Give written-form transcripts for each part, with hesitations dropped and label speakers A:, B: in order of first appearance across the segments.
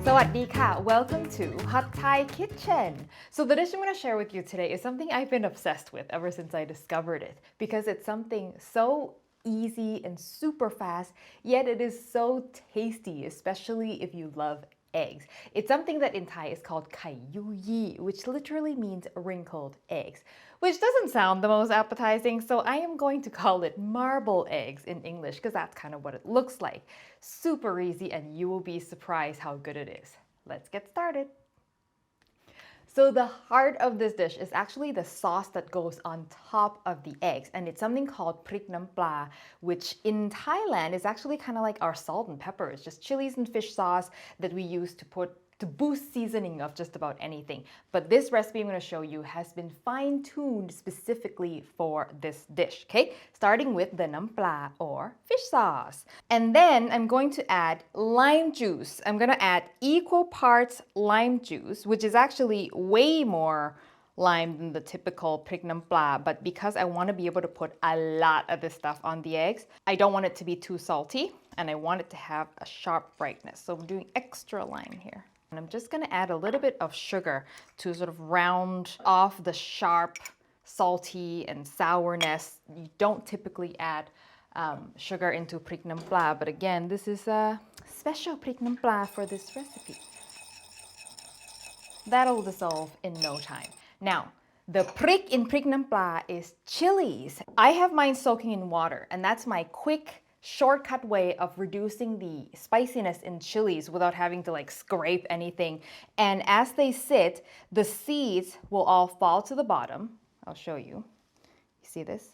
A: Sawadee-ka! Welcome to Hot Thai Kitchen! So the dish I'm going to share with you today is something I've been obsessed with ever since I discovered it because it's something so easy and super fast, yet it is so tasty, especially if you love eggs. It's something that in Thai is called kai yu yi, which literally means wrinkled eggs, which doesn't sound the most appetizing, so I am going to call it marble eggs in English because that's kind of what it looks like. Super easy, and you will be surprised how good it is. Let's get started. So the heart of this dish is actually the sauce that goes on top of the eggs, and it's something called prik nam pla, which in Thailand is actually kind of like our salt and pepper. It's just chilies and fish sauce that we use to boost seasoning of just about anything. But this recipe I'm going to show you has been fine-tuned specifically for this dish, okay? Starting with the nam pla or fish sauce. And then I'm going to add lime juice. I'm going to add equal parts lime juice, which is actually way more lime than the typical prik nam pla, but because I want to be able to put a lot of this stuff on the eggs, I don't want it to be too salty, and I want it to have a sharp brightness. So I'm doing extra lime here. And I'm just going to add a little bit of sugar to sort of round off the sharp, salty, and sourness. You don't typically add sugar into prik nam pla, but again, this is a special prik nam pla for this recipe. That'll dissolve in no time. Now, the prik in prik nam pla is chilies. I have mine soaking in water, and that's my quick shortcut way of reducing the spiciness in chilies without having to like scrape anything. And as they sit, the seeds will all fall to the bottom. I'll show you. You see this?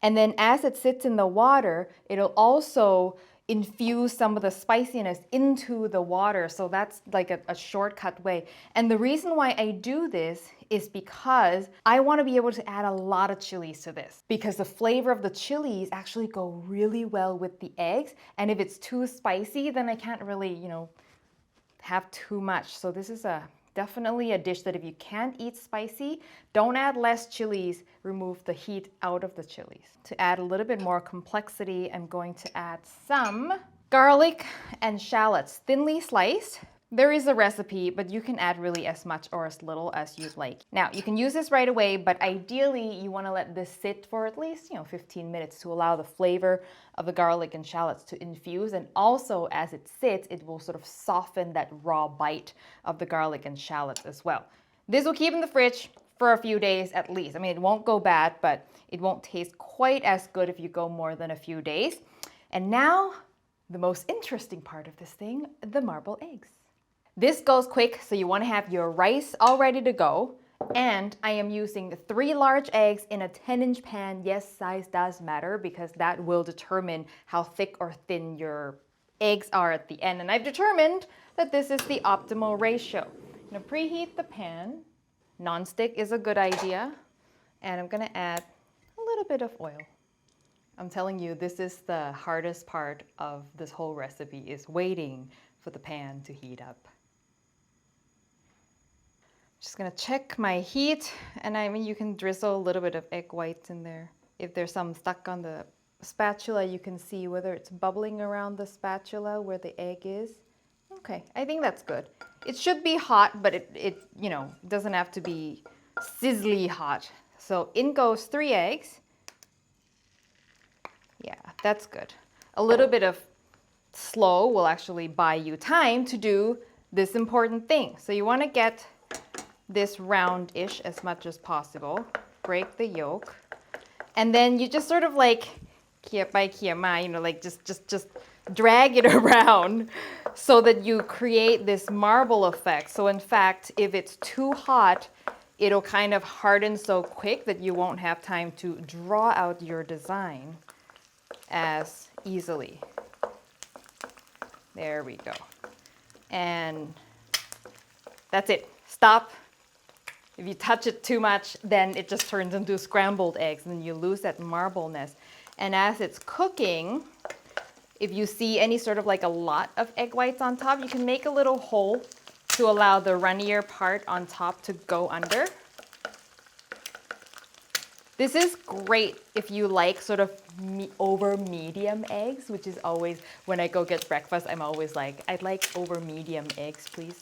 A: And then as it sits in the water, it'll also infuse some of the spiciness into the water. So that's like a shortcut way. And the reason why I do this is because I want to be able to add a lot of chilies to this, because the flavor of the chilies actually go really well with the eggs. And if it's too spicy, then I can't really, have too much. So this is definitely a dish that if you can't eat spicy, don't add less chilies, remove the heat out of the chilies. To add a little bit more complexity, I'm going to add some garlic and shallots, thinly sliced. There is a recipe, but you can add really as much or as little as you'd like. Now, you can use this right away, but ideally you want to let this sit for at least 15 minutes to allow the flavor of the garlic and shallots to infuse. And also, as it sits, it will sort of soften that raw bite of the garlic and shallots as well. This will keep in the fridge for a few days at least. I mean, it won't go bad, but it won't taste quite as good if you go more than a few days. And now, the most interesting part of this thing, the marble eggs. This goes quick, so you want to have your rice all ready to go. And I am using 3 large eggs in a 10-inch pan. Yes, size does matter because that will determine how thick or thin your eggs are at the end. And I've determined that this is the optimal ratio. I'm going to preheat the pan. Non-stick is a good idea. And I'm going to add a little bit of oil. I'm telling you, this is the hardest part of this whole recipe, is waiting for the pan to heat up. Just gonna check my heat, and I mean, you can drizzle a little bit of egg whites in there. If there's some stuck on the spatula, you can see whether it's bubbling around the spatula where the egg is. Okay, I think that's good. It should be hot, but it doesn't have to be sizzly hot. So in goes 3 eggs. Yeah, that's good. A little bit of slow will actually buy you time to do this important thing. So you want to get this round-ish as much as possible. Break the yolk. And then you just sort of like kia by kia ma, like just drag it around so that you create this marble effect. So in fact, if it's too hot, it'll kind of harden so quick that you won't have time to draw out your design as easily. There we go. And that's it. Stop. If you touch it too much, then it just turns into scrambled eggs and you lose that marbleness. And as it's cooking, if you see any sort of like a lot of egg whites on top, you can make a little hole to allow the runnier part on top to go under. This is great if you like sort of over medium eggs, which is always, when I go get breakfast, I'm always like, I'd like over medium eggs, please.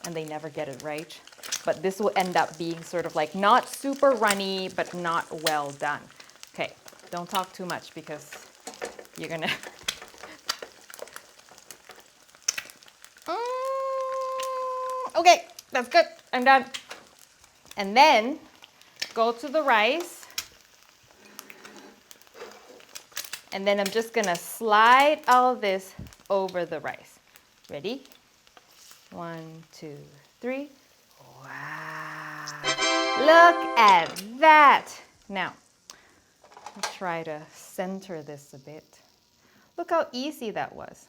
A: And they never get it right. But this will end up being sort of like not super runny, but not well done. Okay, don't talk too much because you're gonna... Okay, that's good. I'm done. And then go to the rice. And then I'm just gonna slide all this over the rice. Ready? 1, 2, 3. Wow. Look at that. Now, I'll try to center this a bit. Look how easy that was.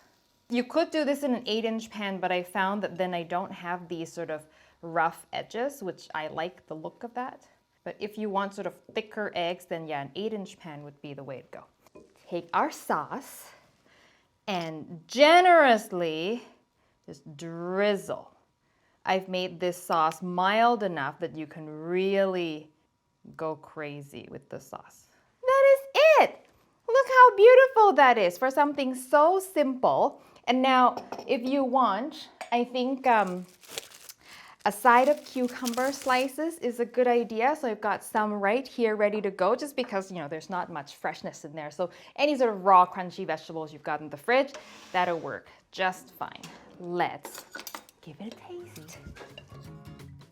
A: You could do this in an 8-inch pan, but I found that then I don't have these sort of rough edges, which I like the look of that. But if you want sort of thicker eggs, then yeah, an 8-inch pan would be the way to go. Take our sauce and generously just drizzle. I've made this sauce mild enough that you can really go crazy with the sauce. That is it! Look how beautiful that is for something so simple. And now, if you want, I think a side of cucumber slices is a good idea. So I've got some right here ready to go, just because, you know, there's not much freshness in there. So any sort of raw, crunchy vegetables you've got in the fridge, that'll work just fine. Let's give it a taste.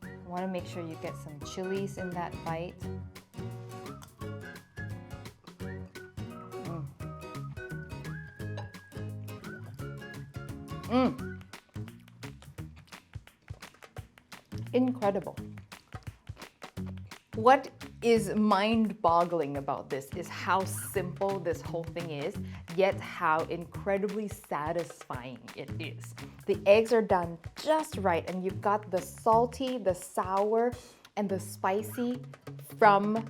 A: I want to make sure you get some chilies in that bite. Incredible. What is mind-boggling about this is how simple this whole thing is, yet how incredibly satisfying it is. The eggs are done just right, and you've got the salty, the sour, and the spicy from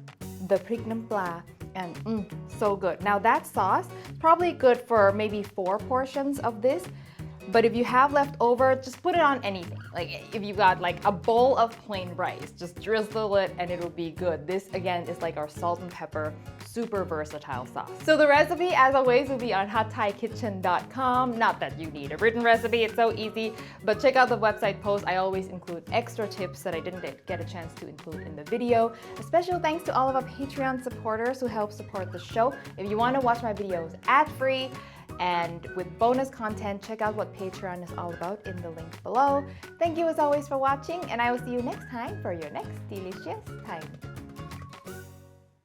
A: the prik nam pla, and so good. Now that sauce, probably good for maybe 4 portions of this. But if you have left over, just put it on anything. Like if you've got like a bowl of plain rice, just drizzle it and it'll be good. This again is like our salt and pepper, super versatile sauce. So the recipe, as always, will be on hotthaikitchen.com. Not that you need a written recipe, it's so easy, but check out the website post. I always include extra tips that I didn't get a chance to include in the video. A special thanks to all of our Patreon supporters who help support the show. If you want to watch my videos ad-free, and with bonus content, check out what Patreon is all about in the link below. Thank you as always for watching, and I will see you next time for your next delicious Thai meal.